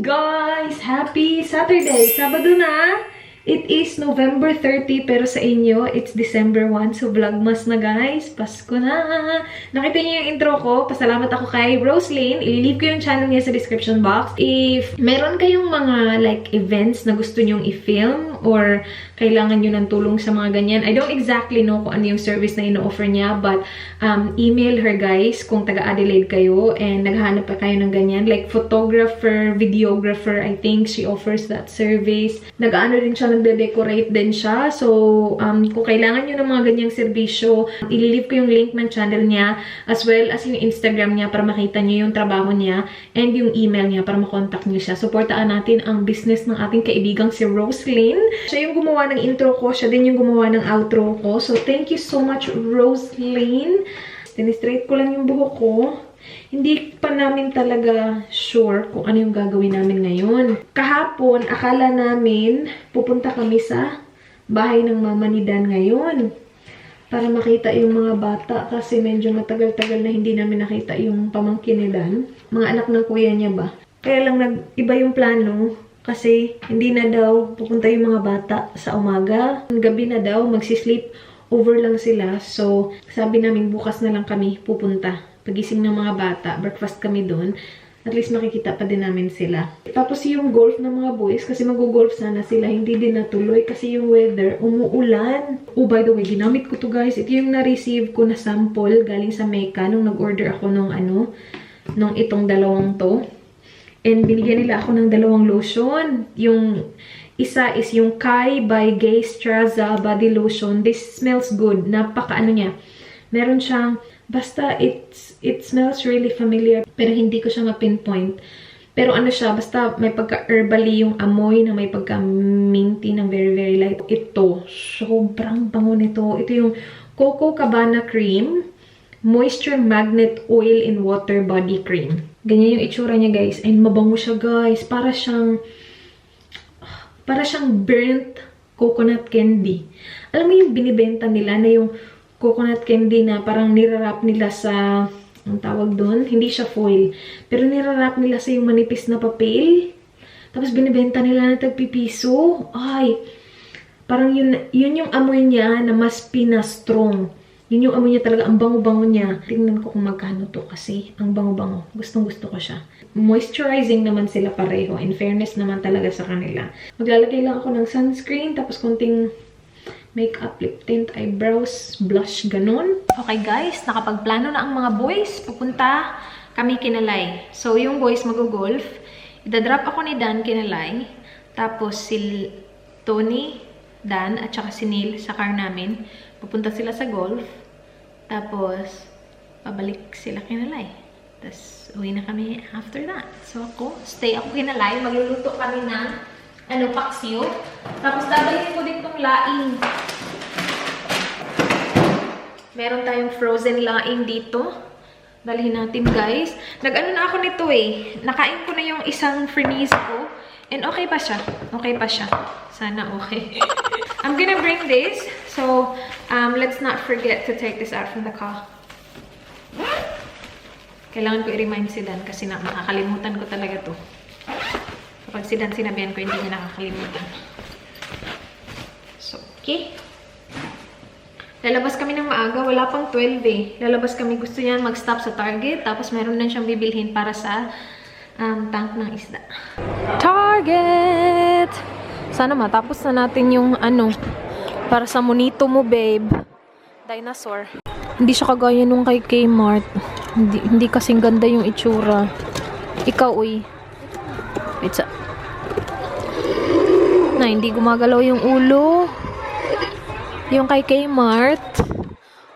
guys! Happy Saturday! Sabado na! It is November 30 pero sa inyo, it's December 1. So, vlogmas na guys. Pasko na! Nakita niyo yung intro ko. Pasalamat ako kay Roselyn. I-leave ko yung channel niya sa description box. If meron kayong mga like events na gusto nyong i-film or kailangan nyo ng tulong sa mga ganyan, I don't exactly know kung ano yung service na ino-offer niya, but email her guys kung taga-Adelaide kayo and naghahanap pa kayo ng ganyan. Like photographer, videographer, I think she offers that service. Nag-ano din siya, nagde-decorate din siya. So, kung kailangan nyo ng mga ganyang serbisyo, ililive ko yung link ng channel niya as well as yung Instagram niya para makita nyo yung trabaho niya and yung email niya para makontak nyo siya. Supportaan natin ang business ng ating kaibigang si Roselyn. Siya yung gumawa ng intro ko, siya din yung gumawa ng outro ko. So, thank you so much, Roselyn. Tinistraight ko lang yung buhok ko. Hindi pa namin talaga sure kung ano yung gagawin namin ngayon. Kahapon, akala namin pupunta kami sa bahay ng mama ni Dan ngayon para makita yung mga bata kasi medyo matagal-tagal na hindi namin nakita yung pamangkin ni Dan. Mga anak ng kuya niya ba? Kaya lang nag-iba yung plano kasi hindi na daw pupunta yung mga bata sa umaga. Gabi na daw, magsisleep over lang sila. So, sabi namin bukas na lang kami pupunta. Pagising ng mga bata, breakfast kami doon. At least makikita pa din namin sila. Tapos yung golf ng mga boys, kasi mag-golf sana sila, hindi din natuloy kasi yung weather, umuulan. Oh, by the way, ginamit ko to guys. Ito yung na-receive ko na sample galing sa Mecca nung nag-order ako nung nung itong dalawang to. And binigyan nila ako ng dalawang lotion. Yung isa is yung Kai by Gay Straza Body Lotion. This smells good. Napaka-ano niya. Meron siyang, basta it smells really familiar. Pero hindi ko siya ma-pinpoint. Pero ano siya, basta may pagka-herbally yung amoy na may pagka-minty ng very, very light. Ito, sobrang bango nito. Ito yung Coco Cabana Cream Moisture Magnet Oil in Water Body Cream. Ganyan yung itsura niya guys. And mabango siya guys. Para siyang burnt coconut candy. Alam mo yung binibenta nila na yung coconut candy na parang nirarap nila sa, ang tawag doon, hindi siya foil. Pero nirarap nila sa yung manipis na papel. Tapos binibenta nila na tagpipiso. Ay, parang yun yung amoy niya na mas pinastrong. Yun yung amoy niya talaga, ang bango-bango niya. Tingnan ko kung magkano to kasi ang bango-bango. Gustong-gusto ko siya. Moisturizing naman sila pareho. In fairness naman talaga sa kanila. Maglalagay lang ako ng sunscreen, tapos konting makeup, lip tint, eyebrows, blush, ganun. Okay guys, nakapagplano na ang mga boys. Pupunta kami Kinalay. So yung boys mag-golf. Idadrop ako ni Dan Kinalay. Tapos si Tony, Dan, at saka si Neil sa car namin. Pupunta sila sa golf. Tapos, pabalik sila Kinalay. Tapos, uwi na kami after that. So ako, stay ako Kinalay. Magluluto kami ng paksiw. Tapos, dadalhin ko din itong laing. Meron tayong frozen laing dito. Dalhin natin, guys. Nag-ano na ako nito eh. Nakain ko na yung isang freeze ko. And okay pa siya. Okay pa siya. Sana okay. I'm gonna bring this. So, let's not forget to take this out from the car. Kailangan ko i-remind si Dan kasi nakakalimutan ko talaga to. Kapag si Dan sinabihan ko, hindi niya nakakalimutan. So, okay. Lalabas kami ng maaga. Wala pang 12 eh. Lalabas kami. Gusto niya mag-stop sa Target. Tapos meron din siyang bibilhin para sa tank ng isda. Target! Sana matapos na natin yung para sa monito mo, babe. Dinosaur. Hindi siya kagaya nung kay Kmart. Hindi kasing ganda yung itsura. Ikaw, uy. Hindi gumagalaw yung ulo. Yung kay Kmart,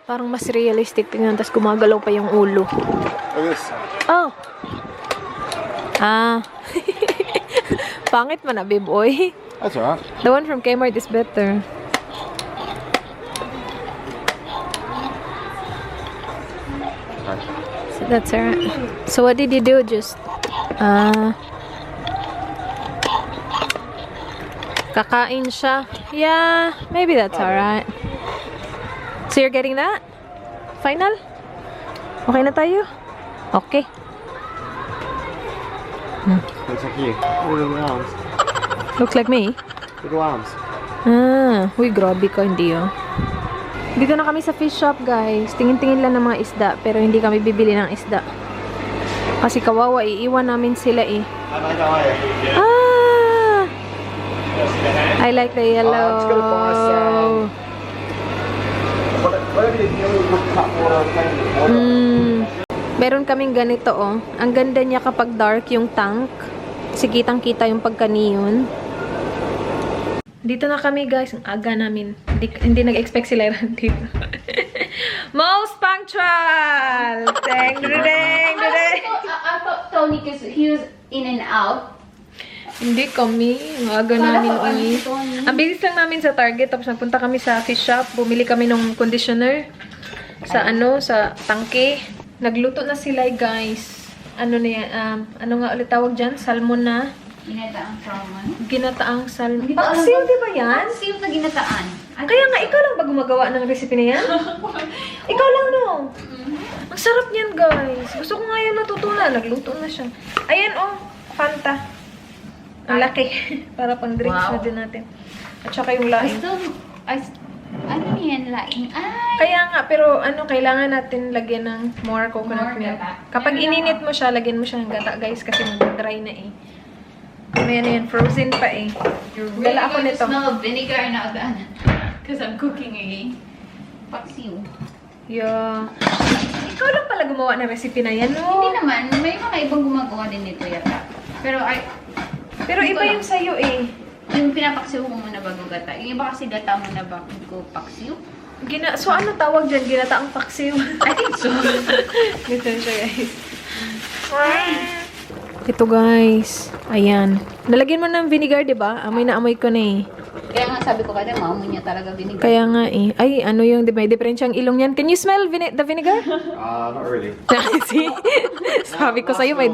parang mas realistic tingnan, tas gumagalaw pa yung ulo. Oh. Pangit man na, babe, oy. That's alright. The one from Kmart is better. So that's alright. So what did you do? Just kakain siya. Yeah, maybe that's alright. So you're getting that? Final? Okay na tayo? Okay. Looks like you. Oh, little arms. Looks like me. Little arms. Ah, huy, grabe ka, hindi oh. Dito na kami sa fish shop, guys. Tingin-tingin lang ng mga isda, pero hindi kami bibili ng isda. Kasi kawawa, iiwan namin sila eh. Ah! I like the yellow. It's gonna buy some. Whatever you do with tap water, Meron kaming ganito oh. Ang ganda niya kapag dark yung tank. Kasi kitang-kita yung pagka-neon. Dito na kami guys. Ang aga namin. Hindi nag-expect sila dito. Most punctual! Dang, dang, dang. I thought Tony, because he was in and out. Hindi kami. Ang aga namin uwi. Ang bilis lang namin sa Target. Tapos nagpunta kami sa fish shop. Bumili kami ng conditioner. Sa sa tangke. Nagluto na sila guys. Ano na yan? Ano nga ulit tawag dyan? Salmon na. Ginataang salmon. Ginataang salmon. Hindi ba alam Paksiw, ko- di ba yan? Paksiw na ginataan. Kaya nga, ikaw lang ba gumagawa ng recipe na yan? Ikaw lang, no? Ang sarap niyan, guys. Gusto ko nga yan natutunan. Nagluto na siya. Ayan, oh. Fanta. Ang laki. Para pang drinks Wow. na din natin. At saka yung laing. Ano yan, laing? Ay! Kaya nga, pero ano, kailangan natin lagyan ng more coconut More milk. gata. Kapag ininit mo siya, lagyan mo siya ng gata, guys. Kasi mag-dry na eh. Ano yan, frozen pa eh. You're Dala ako going to nito. smell of vinegar now then. Because I'm cooking again. Paksiw. Yeah. Ikaw lang pala gumawa ng recipe na yan, Hindi no? naman, may mga ibang gumagawa din nito yata. Pero Pero iba yung sa'yo eh. yung pinapaksiw ko muna bago gata. Yung iba kasi gata muna bago paksiw. So ano tawag dyan? Ginataang paksiw. I think so. Dito siya, guys. Ito, guys. Ayan. Nalagyan mo ng vinegar, di ba? Amoy na amoy ko na eh. Kaya nga sabi ko kada maamoy niya talaga vinegar. Kaya nga eh. Ay, ano yung may diferensyang ilong yan? Can you smell the vinegar? Not really. See? Sabi ko sa'yo, may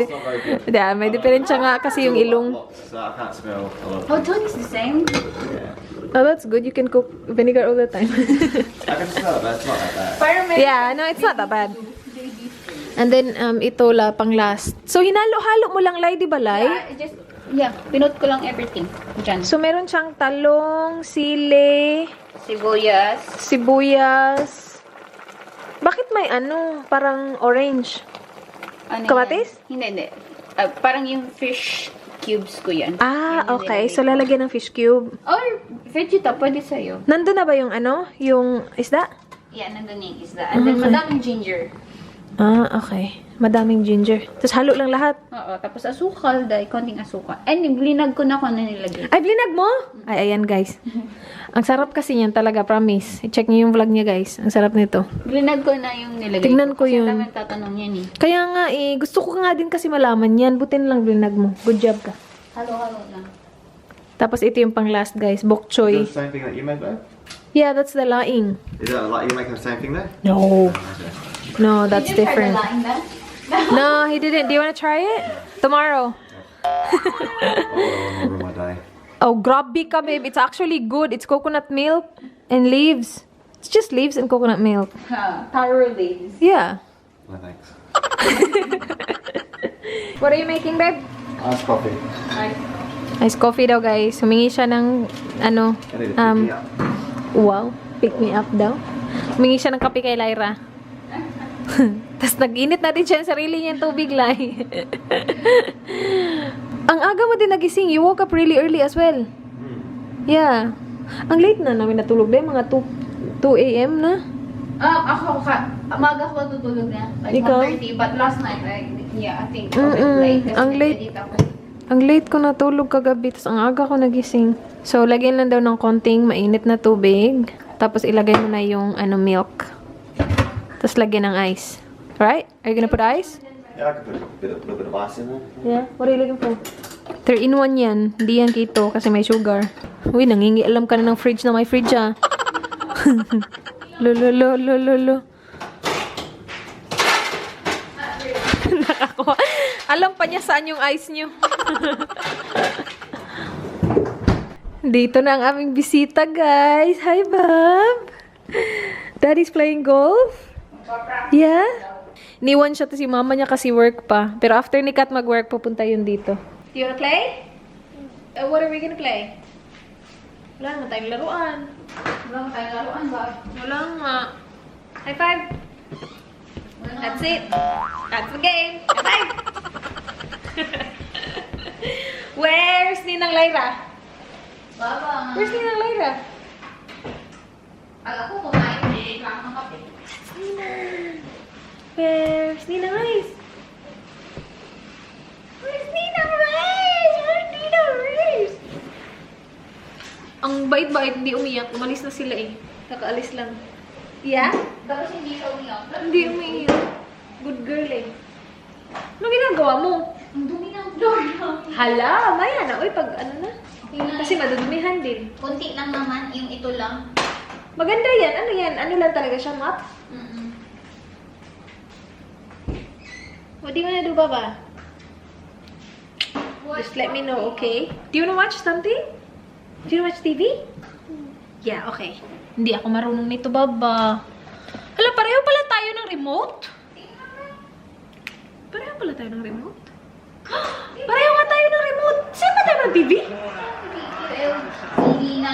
diferensya nga kasi yung ilong. So I can't smell a lot. Oh, Tony's the same. Yeah. Oh, that's good. You can cook vinegar all the time. I can smell it, but it's not that bad. Yeah, no, it's not that bad. And then, ito la, pang last. So, hinalo-halo mo lang, Lai, di ba, Lai? Pinot ko lang everything. Diyan. So, meron siyang talong, sili, Sibuyas. Bakit may parang orange? Ano Kamatis? yan? Hindi. Parang yung fish cubes ko yan. Ah, Yan yung okay. nilalagay So, lalagyan ng fish cube. Or vegeta, pwede sa'yo. Nandun na ba yung yung isda? Yan, nandun yung isda. And then, madaming ginger. Ah, okay. Madaming ginger. Tapos, halo lang lahat. Oo, tapos asukal, konting asukal. And blinag ko na kung ano nilagay. Ay, blinag mo? Ay, ayan, guys. Ang sarap kasi niyan talaga, promise. I-check niyo yung vlog niya, guys. Ang sarap nito. Blinag ko na yung nilagay. Tingnan ko Kasi yun. ang dami tatanong yan eh. Kaya nga, gusto ko nga din kasi malaman yan. Butin lang blinag mo. Good job ka. Halo-halo lang. Tapos, ito yung pang last, guys. Bok Is choy. that the same thing that you made though? Yeah, that's the laing. Is that like you making the same thing there? No. Okay. No, that's Did you try different. the laing then? No, he didn't. Do you want to try it? Tomorrow. Oh, ruin my day. Oh, grabe ka, babe. It's actually good. It's coconut milk and leaves. It's just leaves and coconut milk. Taro leaves. Yeah. No thanks. What are you making, babe? Iced coffee. Ice coffee daw, guys. Humingi siya ng, I need to pick me up. wow. Pick me up daw. Humingi siya ng kape kay Lyra. Tapos nag-init natin siya ang sarili niyang tubig, Lai. Ang aga mo din nagising. You woke up really early as well. Yeah. Ang late na namin natulog din. Mga 2 a.m. na. Umaga ko tutulog na. Like Ikaw? 1:30. But last night, I think a bit late. Kasi Ang late. nag-edit ako. Ang late ko natulog kagabi. Tapos ang aga ko nagising. So, lagyan lang daw ng konting mainit na tubig. Tapos ilagay mo na yung milk. Tapos lagyan ng ice. Alright? Are you gonna put ice? Yeah, I could put a little bit of ice in there. Yeah. What are you looking for? 3-in-1 yan. Hindi yan keto kasi may sugar. Uy, nangingialam ka na ng fridge na may fridge ah. Lolo. Nakakuha. Alam pa niya saan yung ice niyo. Dito na ang aming bisita, guys. Hi, Bob. Daddy's playing golf? Yeah? Niwan siya to si mama niya kasi work pa. Pero after ni Kat mag-work, pupunta yun dito. Do you wanna play? What are we gonna play? Wala naman tayong laruan. Wala mo tayong laruan ba? Wala nga. High five. That's it. That's the game. High five. Where's Ninang Lyra? Baba. Where's Ninang Lyra? Alam ko kumain. Hindi lang ng kape. Where's Ninang Rice? Where's Ninang Rice? Where's Ninang Rice? Ang bait-bait, hindi umiyak. Umalis na sila eh. Kakaalis lang. Yeah? Tapos hindi siya umiyak. Hindi umiyak. Good girl eh. Ano ginagawa mo? Ang dumi ng floor namin. Hala, maya na. Uy, pag ano na. Okay na. Kasi madudumihan din. Kunti lang naman, yung ito lang. Maganda yan. Ano yan? Ano lang talaga siya, map? What do you wanna do, Baba? Just let me know, okay? Do you wanna watch something? Do you wanna watch TV? Yeah, okay. Hindi ako marunong nito, Baba. Hala, pareho pala tayo ng remote? Pareho pala tayo ng remote? Pareho nga tayo ng remote. Saan ba tayo ng TV? Hindi na,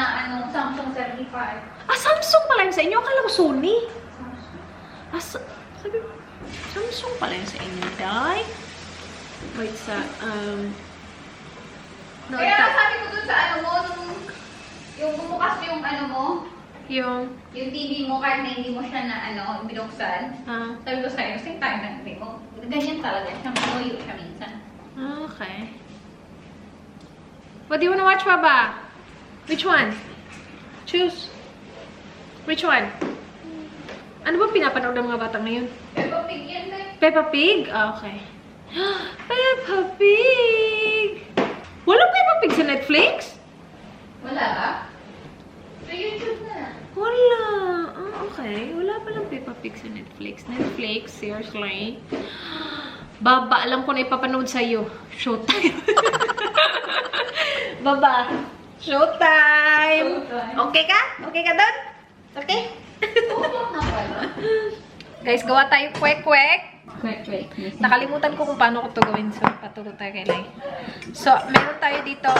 Samsung 75. Ah, Samsung pala yun sa inyo. Akala ko Sony. Ah, sabi ko, Samsung pala yun sa inyo, Day. Wait, no, Kaya sabi ko dun sa yung bumukas yung yung, yung TV mo kahit na hindi mo siya na binuksan. Sabi ko sa'yo, same tayo ng remote. Ganyan talaga siya, manuyo siya minsan. okay. What do you wanna watch, Baba? Which one? Choose. Which one? Ano ba pinapanood ng mga bata ngayon? Peppa Pig yan eh. Peppa Pig? Ah, okay. Peppa Pig! Walang Peppa Pig sa Netflix? Wala ba? Sa YouTube na. Wala. Ah, okay. Wala palang Peppa Pig sa Netflix. Netflix, seriously. Baba, alam ko na ipapanood sa'yo. Showtime. Baba, showtime. Okay ka? Okay ka doon? Okay? Tulog na pala. Guys, gawa tayo kwek-kwek. Wait. Nakalimutan ko kung paano ko ito gawin. So, paturo tayo kay Lai. So, meron tayo dito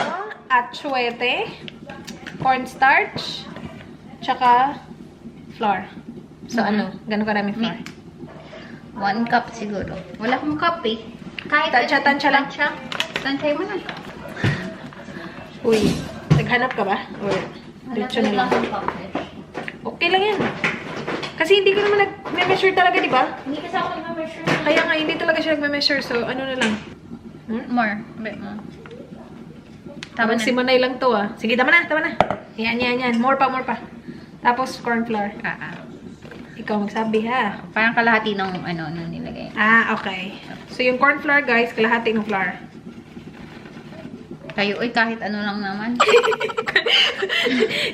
atsuete, cornstarch, tsaka flour. So, Ganun karami flour. 1 cup siguro. Wala akong cup eh. Kahit Tansya lang. Tansya mo na. Uy, naghanap ka ba? Or diretso na lang? Okay lang yan. Kasi hindi ko naman nag-measure talaga, di ba? Hindi kasi ako nag-measure. Kaya nga, hindi talaga siya nag-measure. So, ano na lang. More. Bit more. Tama na. Simonay lang to ah. Sige, tama na. Yan. More pa. Tapos, corn flour. Ikaw magsabi ha. Parang kalahati ng nilagay. Ah, okay. So, yung corn flour, guys, kalahati ng flour. Kayo, kahit ano lang naman.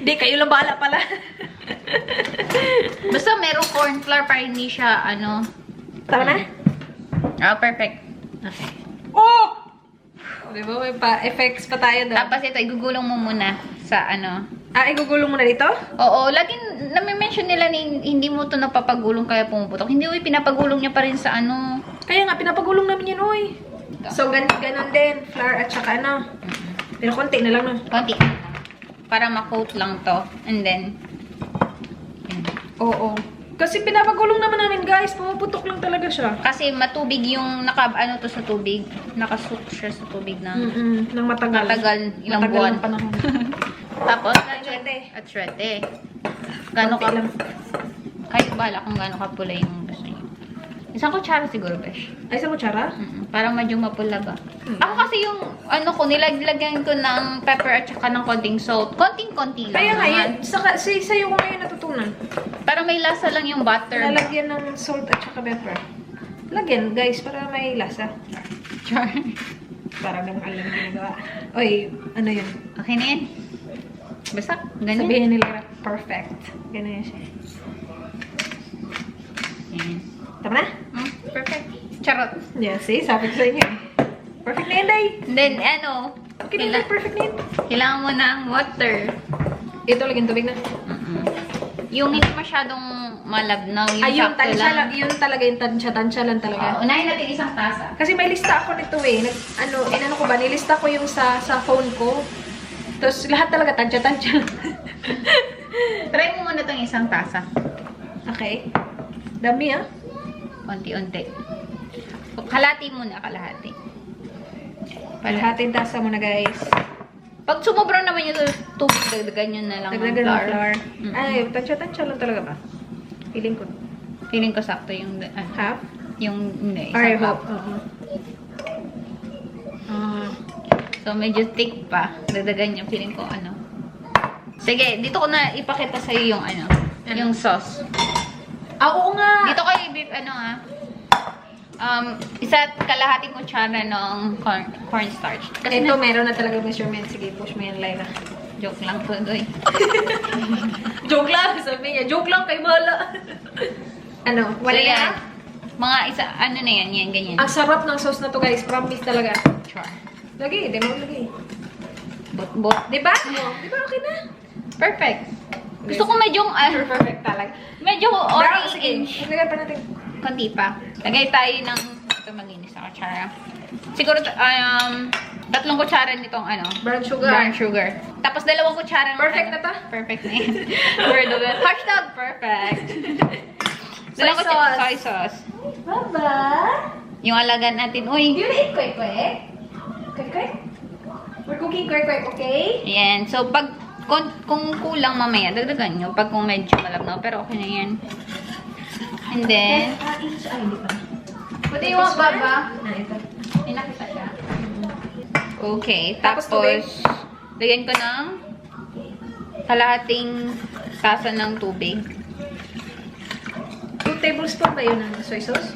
Hindi, kayo lang bahala pala. Basta merong corn flour para hindi siya, Tama na? perfect. Okay. Oh! Diba, may pa-effects pa tayo doon. Tapos ito, igugulong mo muna sa Igugulong mo na dito? Oo, laging nami-mention nila hindi mo to napapagulong kaya pumuputok. Hindi, pinapagulong niya pa rin sa Kaya nga, pinapagulong namin yan, uy. So, ganon din. Flour at saka Pero konti na lang, no? konti. Para ma-coat lang to. And then, Oo. Kasi pinapagulong naman namin, guys. Pumuputok lang talaga siya. kasi matubig yung to sa tubig. Nakasuk siya sa tubig na Nang matagal. ilang Matagal buwan. ng panahon. Tapos, Atsuete. Gano'n Konti ka, lang. kahit bahala kung gano'n ka pula yung gusto niyo. Isang kutsara siguro, besh. Ay, sa kutsara? Para medyo mapula ba. Ako kasi yung, nilagyan ko ng pepper at saka ng konting salt. Konting-konti lang Kaya nga, naman. sa'yo ko ngayon natutunan. Para may lasa lang yung butter. Lalagyan ng salt at saka pepper. Lagyan, guys, para may lasa. Char. Para nang alam ginagawa. Oy, ano yun? Okay na yan. Basta, ganyan. Sabihin nila, perfect. Ganyan siya. Yan. Tama na? Perfect. Charot. Yeah, see? Sabi ko sa inyo. Perfect na yun, Day. Then, Okay na yun, perfect na yun. kailangan mo ng water. Ito, lagyan tubig na. Yung hindi masyadong malabnaw, yung Ayun, sakto tansya lang. lang. Yun talaga yung tansya lang talaga. Unahin natin isang tasa. Kasi may lista ako nito eh. Inano ko ba? Nilista ko yung sa phone ko. Tapos lahat talaga tansya. Try mo muna itong isang tasa. Okay. Dami ah. Unti-unti. Kalahati muna, kalahati. Palahating tasa muna guys. Pag sumobra naman yung tubig, dagdagan nyo na lang Dagdagan ng flour. Mm-mm. Ay, tansya lang talaga ba? Feeling ko. Feeling ko sakto yung Half? yung hindi, Or isang cup. half? Oo. Ah. So, medyo thick pa. Dagdagan nyo, feeling ko ano. Sige, dito ko na ipakita sa'yo yung ano, yung sauce. Oo nga! Dito ko i-beef isa't kalahating kutsara ng cornstarch. Kasi Ito, meron na talaga measurement. Sige, push mo yan, Laila. joke lang to, doy. Joke lang, sabi niya. Joke lang, kay Mala. Ano, wala So, na? yan. Mga isa, ano na yan, ganyan. Ang sarap ng sauce na to guys. Promise talaga. Char. Lagi, di mo lagi. Bot-bot. Diba? Di ba okay na? Perfect. Gusto ko medyo, Perfect talaga. medyo Brown, sige. orange. Lagyan pa natin. Konti pa. Lagay tayo ng, ito maginis na kutsara. Siguro, tatlong kutsara nitong ano, Brown sugar. brown sugar. Tapos dalawang kutsara ng Perfect ano, na to? Perfect na yan. Word of it. Hashtag perfect. Dalawang Soy sauce. soy sauce. Baba! Yung alagan natin, uy. You eat kwek-kwek? Kwek-kwek? We're cooking kwek-kwek, okay? Ayan. So, pag, kung kulang mamaya, dagdagan nyo. Pag kung medyo malabnaw, pero okay na yan. And then, Hindi pa. what do you want, Baba? Ito. May nakita siya. Okay. Tapos tubig? Tapos, lagyan ko ng kalahating tasa ng tubig. 2 tablespoon ba yun ng soy sauce?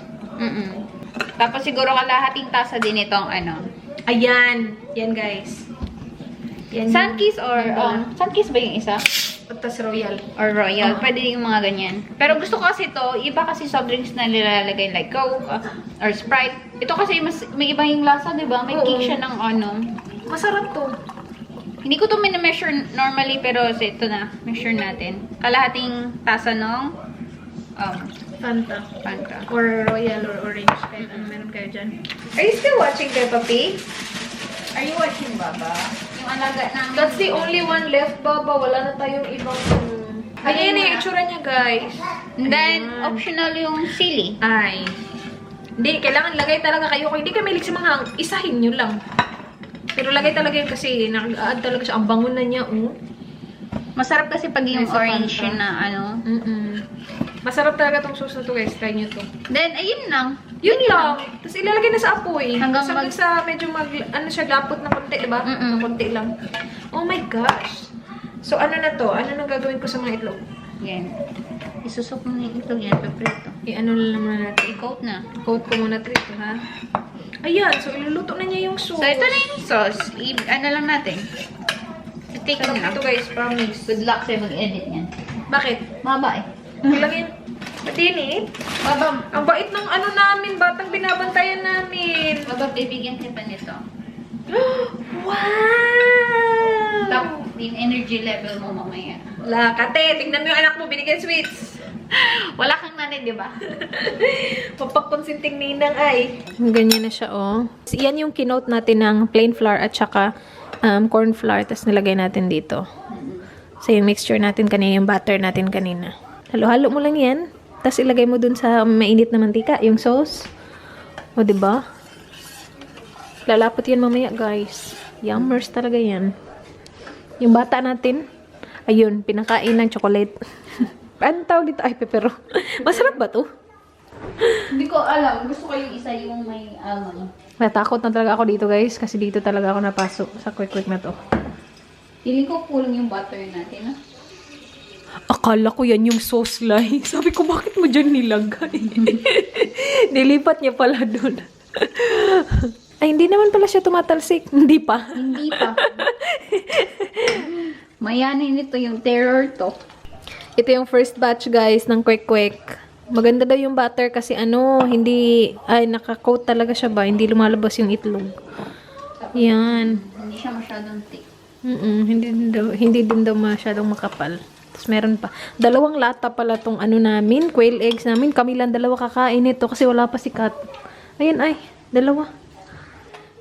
Tapos, siguro kalahating tasa din itong ano. Ayan. Yan, guys. Yan. Sunkiss or, Sunkiss ba yung isa? Tapos royal. Or Royal. Pwede yung mga ganyan. Pero gusto ko kasi to, iba kasi soft drinks na nilalagay like Coke or Sprite. Ito kasi may iba yung lasa, di ba? May Oo. kick siya ng ano. Masarap to. Hindi ko to measure normally, pero ito na. Measure natin. Kalahating tasa ng Fanta. Fanta. Or royal or orange. Kahit ano meron kayo dyan. Are you still watching Peppa Pig? Are you watching, Baba? Yung alaga namin. That's the only one left, Baba. Wala na tayong ibang... Ayan yung itsura niya, guys. And then, Ayan. optional yung sili. Ay. Hindi, kailangan lagay talaga kayo. Kung hindi ka mahilig sa mga isahin nyo lang. Pero lagay talaga yun kasi nag-add talaga siya. Ang bango na niya, oh. Masarap kasi pag yung Ay, sa orange Fanta. yun na ano. Masarap talaga tong sauce na to, guys. Try nyo to. Then, ayun lang. Yun lang. Tapos ilalagay na sa apoy. Hanggang Hanggang sa medyo ano siya, lapot na konti, diba? Na konti lang. Oh my gosh. So, ano na to? Ano nang gagawin ko sa mga itlog? Yan. Isusok mo na ito yan. Paprito. I-ano lang naman natin. I-coat na. Coat ko muna ito, ha? Ayan. So, iluluto na niya yung sauce. So, ito na yung sauce. Ano lang natin. I-take Sarap na. ito, guys. Promise. Good luck sa'yo mag-edit yan. Bakit? Maba eh. Ilagay. Matinit? Baba, Ang bait ng ano namin, batang binabantayan namin. baba, bibigyan kita nito. Wow! Top yung energy level mo mamaya. Lakate, tingnan mo yung anak mo, binigyan sweets. Wala kang nanay, di ba? Mapagkonsinting ninang ay. Ganyan na siya, oh. Yan yung kinote natin ng plain flour at saka corn flour. Tapos nilagay natin dito. So, yung mixture natin kanina, yung batter natin kanina. Halo-halo mo lang yan. Tapos ilagay mo dun sa mainit na mantika, yung sauce. O, diba? Lalapot yan mamaya, guys. Yummers talaga yan. Yung bata natin, ayun, pinakain ng chocolate. Ano tawag dito? Ay, pepero. Masarap ba to? Hindi ko alam. Gusto ko yung isa yung may almond. Natakot na talaga ako dito, guys. Kasi dito talaga ako napasok sa quick-quick na to. Feeling ko kulang yung butter natin, ha? Akala ko yan yung sauce line. Sabi ko, bakit mo dyan nilagay? Nilipat niya pala dun. Ay, hindi naman pala siya tumatalsik. Hindi pa. Hindi pa. Mayanin nito yung terror to. Ito yung first batch, guys, ng kwek-kwek. Maganda daw yung butter kasi hindi, naka-coat talaga siya ba? Hindi lumalabas yung itlog. Yan. Hindi siya masyadong thick. Hindi din daw masyadong makapal. Tapos meron pa. 2 lata pala tong ano namin, quail eggs namin. Kami lang 2 kakain nito kasi wala pa si Kat. Ayan ay, 2.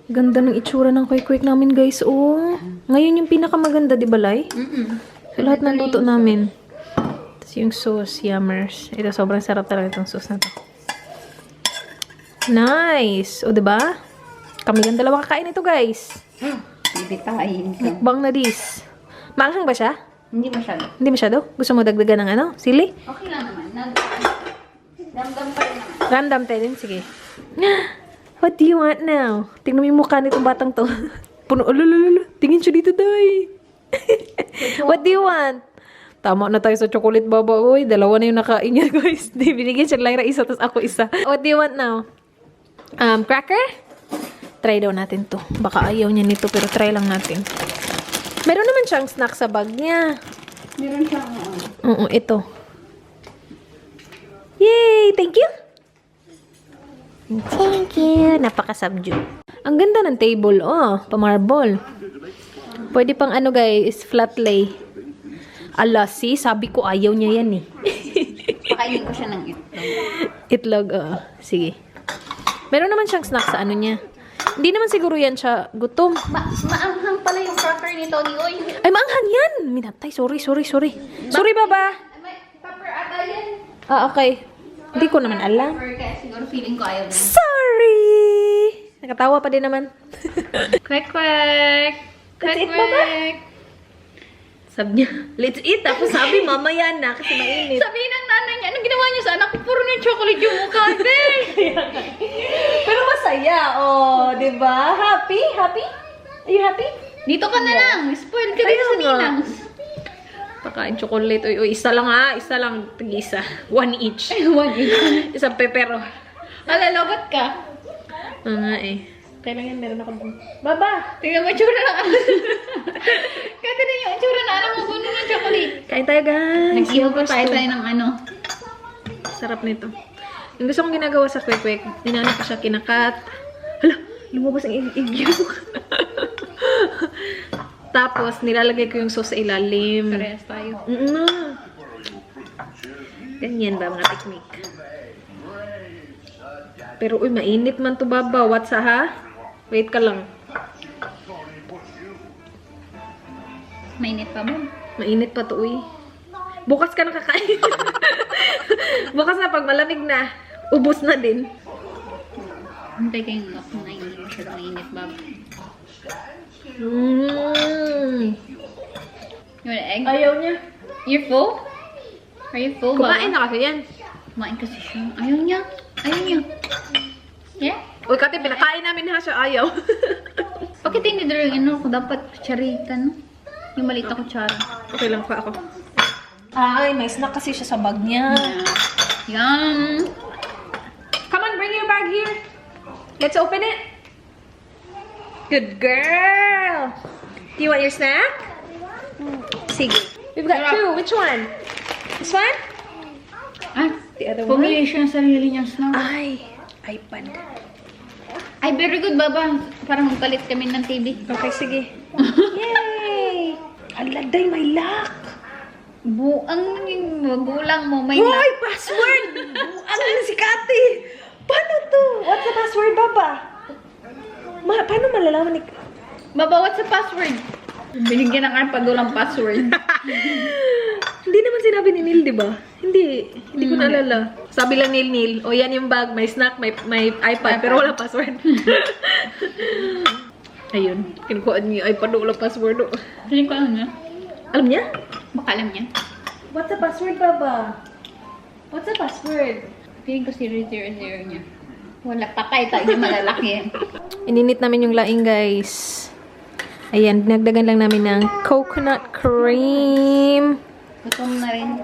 Ganda ng itsura ng kwek-kwek namin, guys. Oh. Ngayon yung pinakamaganda, di ba, Lai? So, lahat ng luto namin. Tapos yung sauce, yummers. Ito, sobrang sarap talaga itong sauce na to. Nice! O, diba? Kami lang 2 kakain ito, guys. Bibitahin ka. Mukbang na dis. Maanghang ba siya? Hindi masyado. Hindi masyado? Gusto mo dagdagan ng ano? Sili? Okay lang naman. Damdam pa rin naman. Random tayo din. Sige. What do you want now? Tingnan mo yung mukha nitong batang to. Puno. Lulululu. Tingin siya dito, day. What do you want? Tama na tayo sa chocolate, baba. Uy, 2 na yung nakain niya, guys. Binigyan siya Lyra isa, tapos ako isa. What do you want now? Cracker? Try daw natin to. Baka ayaw niya nito, pero try lang natin. Meron naman siyang snack sa bag niya. Meron siyang Oo, ito. Yay! Thank you! Thank you! Napaka-subdue. Ang ganda ng table. Oh, pa-marble. Pwede pang ano, guys, flat lay. Ala, see? Sabi ko ayaw niya yan eh. Pakainin ko siya ng itlog. Itlog, sige. Meron naman siyang snack sa ano niya. Hindi naman siguro yan siya gutom. Maanghang pala yung cracker ni Tony. Oy. Ay, maanghang yan! Minatay, sorry. Sorry, baba! May pepper ata yan. Okay. Hindi ko naman alam. Pepper, kaya siguro feeling ko ayaw na. Sorry! Nakatawa pa din naman. Kwek, kwek. Let's eat, Baba. Sabi niya, let's eat. Tapos sabi, mamaya na kasi mainit. Sabihin ng nanay niya, anong ginawa niyo sa anak ko? Puro na chocolate yung mukha, be. Pero masaya, oh. Diba? Happy? Happy? Are you happy? Dito ka na lang. Spoiled ka dito sa Ayun nga. ninang. Pakain chocolate. Uy, isa lang ha. Isa lang. Tig-isa. 1 each. One each. Isang pepero. Alalobat ka. Nga eh. Kailangan meron ako dun. Baba! Tingnan mo, tsura na ako. Kaya na yung tsura na alam mo, puno ng chocolate. Kain tayo, guys. Nag-iwan pa tayo ng ano. Sarap nito. Yung gusto kong ginagawa sa kwek-kwek, dinaan ko siya kinakat. Hala! Lumabas ang igyo. Tapos, nilalagay ko yung sauce sa ilalim. Parehas tayo. Ganyan ba mga technique? Pero, uy, mainit man to, baba. What's ha? Wait ka lang. Mainit pa mo. Mainit pa to, uy. Bukas ka na kakain. Bukas na, pag malamig na, ubos na din. Hintay kayong lock na hindi masyadong mainit, Bob. You want an egg? Ayaw niya. You're full? Are you full, Bob? Kumain na kasi yan. Kumain kasi siya. Ayaw niya. Ayaw niya. Yeah? Uy, Kati, pinakain namin ha siya. Ayaw. Bakit hindi drawing ano ko? Dapat kutsarita, no? Yung maliit na kutsara. Okay lang pa ako. Ay, may snack kasi siya sa bag niya. Yum! Come on, bring your bag here. Let's open it. Good girl. Do you want your snack? Sige. We've got 2. Which one? This one? Ah, The other one? pumili siya ng sarili niyang snack. Ay, iPad. Ay, very good, Baba. Parang magpalit kami ng TV. Okay, sige. Yay! Aladay, may lock. Buang yung magulang mo, may Hoy, lock. password! Ano na si Kati? Paano to? What's the password, Baba? Paano malalaman ni... Baba, what's the password? Binigyan ng karpa walang password. Hindi naman sinabi ni Neil, di ba? Hindi ko naalala. Sabi lang ni Neil, o yan yung bag, may snack, may iPad, pero wala password. Ayun, kinukuha niyo yung iPad, wala password. Feeling ko alam niya. Alam niya? Baka alam niya. What's the password, Baba? What's the password? Feeling ko 000 niya. Wala, patay tayo yung malalaki yan. Ininit namin yung laing, guys. Ayan, dinagdagan lang namin ng coconut cream. Gutom na rin.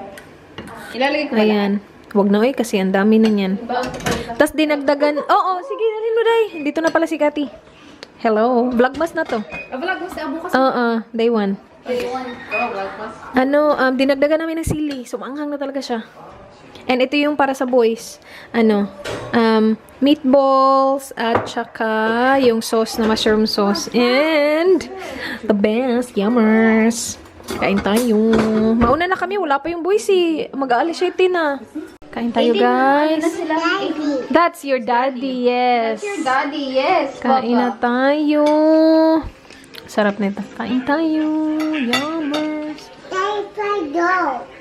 Ilalagay ko ba Ayan. Huwag na, oy, kasi ang dami na yan. Tapos dinagdagan... Oo, sige, dalhin mo, day. Dito na pala si Kati. Hello. Vlogmas na to. vlog mo sa bukas. Day 1. Day 1. Vlogmas. Dinagdagan namin ng sili. So, maanghang na talaga siya. And ito yung para sa boys. Meatballs at saka yung sauce na mushroom sauce. And the best, yummers. Kain tayo. Mauna na kami. Wala pa yung boys eh. Mag-aalis siya na. Kain tayo, guys. That's your daddy, yes. Your daddy, yes. Kain na tayo. Sarap nito. Kain tayo. Yummers.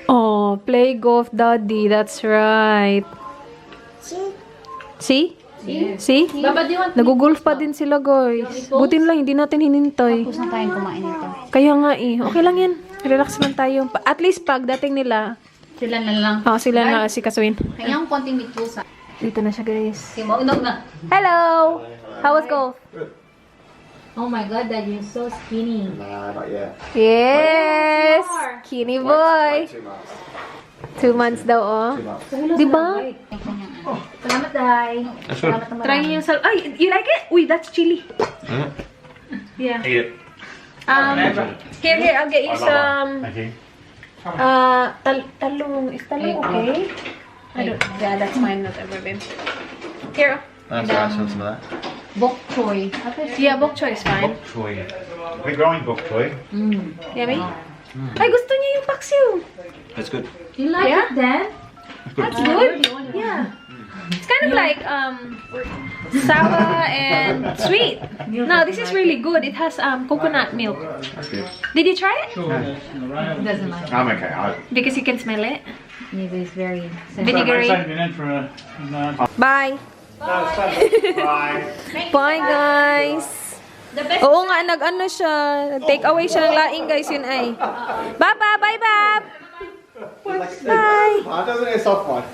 Oh, play golf, daddy. That's right. See? See? Baba, do you want Nag-golf pa din sila, guys. Butin lang, hindi natin hinintay. Tapos na tayong kumain ito. Kaya nga eh. Okay lang yan. Relax lang tayo. At least pagdating nila, Sila na lang. sila na si Kaswin. Kaya ang konting meat pusa. Dito na siya, guys. Okay, maunog na. Hello! How was golf? Oh my God, Dad, you're so skinny. Nah, not yet. Yes! Skinny boy. 2 months. 2 months daw, oh. 2 months. Diba? Salamat, Day. Salamat naman. Try niyo yung sal... Ay, you like it? Uy, that's chili. Yeah. Eat it. Here, I'll get you some... Thank you. Talong. Is talong okay? I don't... Yeah, that's mine, not ever been. Here. That's all right, some of that. Bok choy. Yeah, bok choy is fine. Bok choy. We're growing bok choy. Yummy? Ay, gusto niya yung paksiw. It's good. You like it, Dad? That's good. Yeah. It's kind of like sour and sweet. No, this is really good. It has coconut milk. That's good. Did you try it? Doesn't like it. I'm okay. Because you can smell it. Maybe it's very... Vinegary. Bye. Bye. Bye, guys. Oo nga, nag-ano siya. Take away siya ng laing, guys. Yun ay. Baba, bye, Bab. Bye. That doesn't a soft one.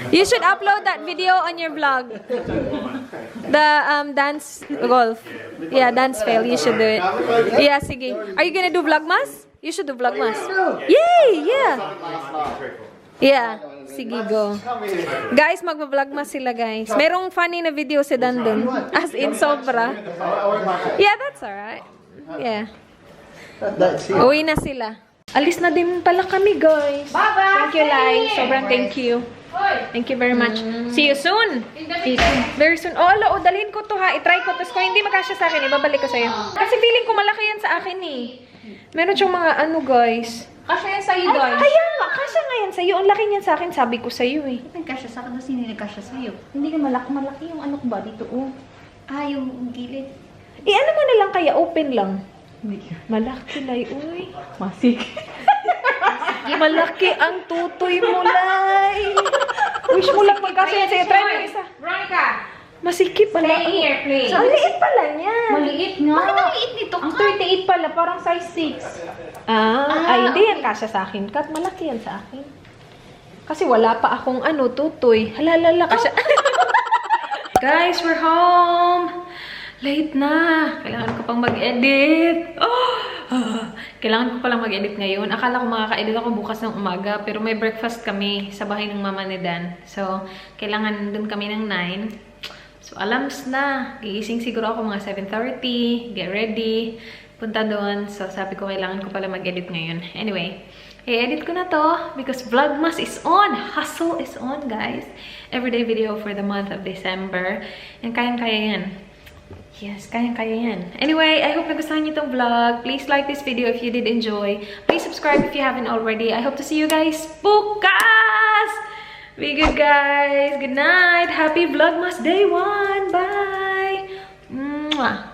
You should upload that video on your vlog. The dance golf. Yeah, dance fail. You should do it. Yeah, sige. Are you gonna do vlogmas? You should do vlogmas. Yay! Yeah. Yeah. Sige, go. Guys, magva-vlogmas sila, guys. Merong funny na video si Dandun. As in, sobra. Yeah, that's alright. Yeah. Uwi na sila. Alis na din pala kami, guys. Bye-bye! Thank you, Lai. Sobrang thank you. Thank you very much. See you soon. Very soon. Oh, ala, dalhin ko to ha. I-try ko. Tapos kung hindi magkasya sa akin, ibabalik ko sa'yo. Kasi feeling ko malaki yan sa akin eh. Meron siyang mga ano, guys. Kasha yan sa'yo, Doy. Kaya nga, kasya nga yan sa'yo. Ang laki niyan sa akin, sabi ko sa'yo eh. Nagkasya sa akin, tapos hindi nagkasya sa'yo. Hindi ka malaki yung ano ko ba dito, oh. Ah, yung gilid. Ano mo na lang kaya, open lang. Malaki, Lai. Uy. Masik. Malaki ang tutoy mo, Lai. Wish mo lang magkasya yan sa'yo. Try mo isa. Veronica! Masikip pala. Play here, play. Ang liit pala niya. Maliit nga. Bakit ang liit nito? Ang 38 pala, parang size 6. Ay, hindi yan kasya sa akin. Kat, malaki yan sa akin. Kasi wala pa akong ano, tutoy. Halalala, kasya. Guys, we're home. Late na. Kailangan ko pang mag-edit. Kailangan ko palang mag-edit ngayon. Akala ko makaka-edit ako bukas ng umaga. Pero may breakfast kami sa bahay ng mama ni Dan. So, kailangan dun kami ng 9. So, alams na. Gigising siguro ako mga 7:30. Get ready. Punta doon. So, sabi ko, kailangan ko pala mag-edit ngayon. Anyway, i-edit ko na to because Vlogmas is on. Hustle is on, guys. Everyday video for the month of December. And kayang-kaya yan. Yes, kayang-kaya yan. Anyway, I hope nagustuhan niyo itong vlog. Please like this video if you did enjoy. Please subscribe if you haven't already. I hope to see you guys bukas! Be good, guys. Good night. Happy Vlogmas Day 1. Bye! Mwah!